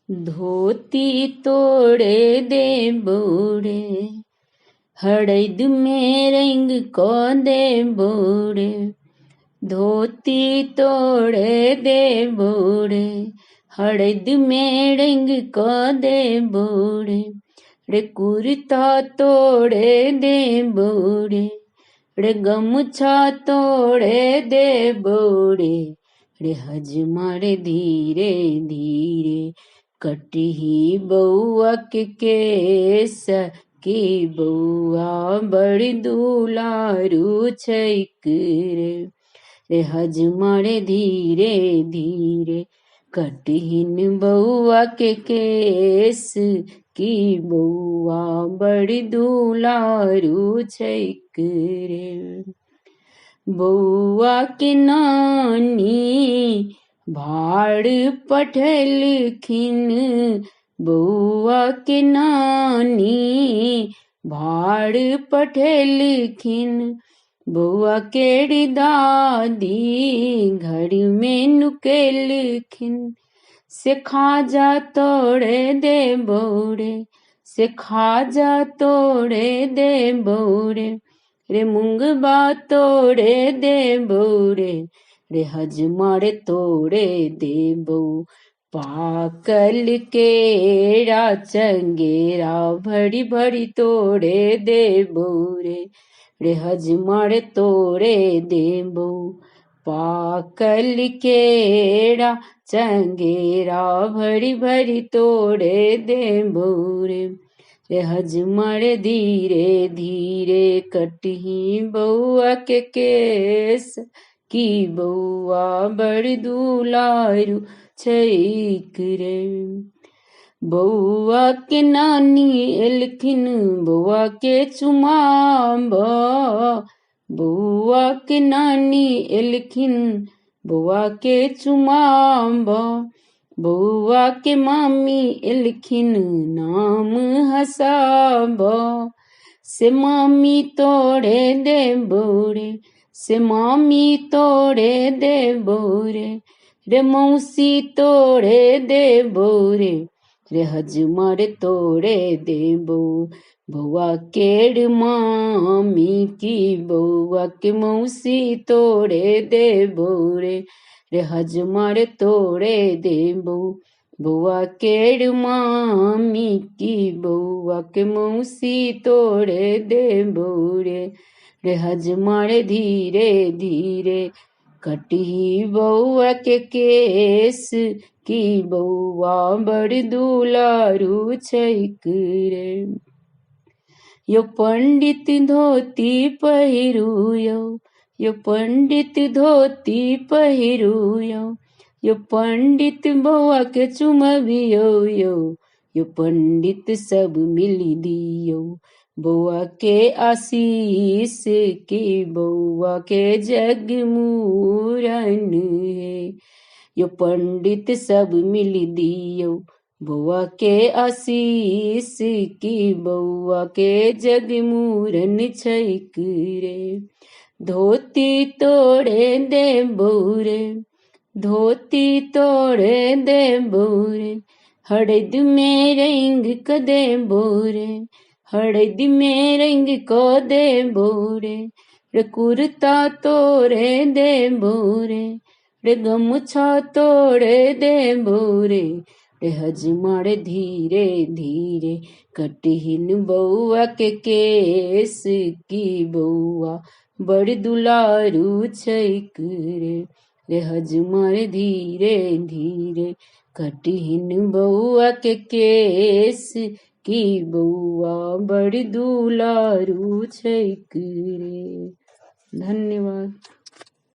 धोती तोड़े दे बूढ़े, हड़द में रंग को दे बूढ़े। धोती तोड़े दे बूढ़े, हड़द में रंग को दे बूढ़े। रे कुर्ता तोड़े दे बूढ़े, रे गमछा तोड़े दे बूढ़े। रे हजमारे धीरे धीरे, कटही बउआ के केस की बउआ बड़ी दुलारू छैक रे। रे हजमारे धीरे धीरे, कटहिन बउआ के केस की बउआ बड़ी दुलारू छैक रे। बउआ के नानी भाड़ पठलखिन, बउआ के नानी भाड़ पठलखिन। बउआ के दादी घर में नुकेलखिन। से खाजा तोड़े दे बौड़े, से खाजा तोड़े दे बौड़े। रे मुंगबा तोड़े दे बौड़े, रे हजमारे तोड़े दे बऊ। पाकल केरा चंगेरा भड़ी भड़ी तोड़े दे बौरे। रे हजमारे तोड़े दे बऊ। पाकल केरा चंगेरा भड़ी भड़ी तोड़े दे बौरे। रे हजमारे धीरे धीरे, कटही बउआ के केस की बउआ बड़ी दुलारू छैक रे। बउआ के नानी एलखिन बउआ के चुमाब, बउआ के नानी एलखिन बउआ के चुमाब। बउआ के मामी एलखिन नाम हसाब। से मामी तोड़े दे बौरे, से मामी तोड़े दे बौरे। रे मौसी तोड़े दे बौरे, रे हजमारे तोड़े दे बऊ। बउआ केड़ मामी की बउआ के मौसी तोड़े दे बौरे। रे हजमारे तोड़े दे बऊ। बउआ केड़ मामी की बउआ के मौसी तोड़े दे बौरे। रे हजमारे धीरे धीरे, कटही बउआ के केस की बउआ बड़ी दुलारू छैक रे। यो पंडित धोती पहिरू यो पंडित धोती पहिरू यो पंडित बउआ के चुमबियो यो पंडित सब मिली दियो। बउआ के आशीष की बउआ के जग मूरन है। यो पंडित सब मिल दियो, बउआ के आशीष की बउआ के जग मूरन छैक रे। धोती तोड़े दे बौरे, धोती तोड़े दे बौरे। हड़द में रंग क दे बौरे, हड़द में रंग को दे बौरे। रे कुर्ता तोड़े दे बौरे, रे गमछा तोड़े दे बौरे। रे हजमारे धीरे धीरे, कटहिन बउआ के केस की बउआ बड़ी दुलारू छैक रे। रे हजमारे धीरे धीरे, कटहिन बउआ के केस की बउआ बड़ी दुलारू छैक रे। धन्यवाद।